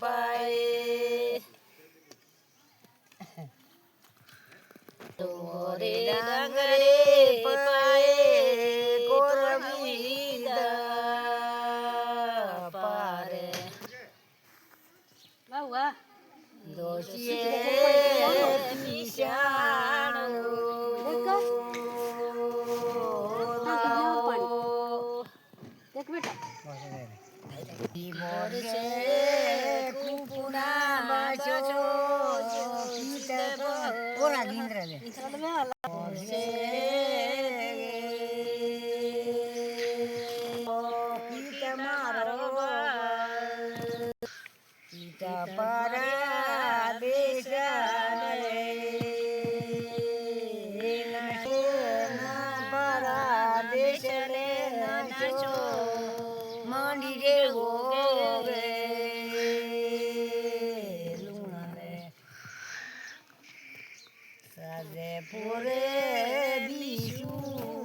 પાએ તોરે ડાંગરે પાએ કોરમી દા પારે વાહ વાહ દોશીએ એક બેટા મોર છે કુપુના બાજો પીત ઓરા ગિંદ્ર લે મોર છે પીત મારો પીત પરા દેશને પરા દેશને નાચો માંડી દેવો રે લુણાને સાજે પૂરે બીજું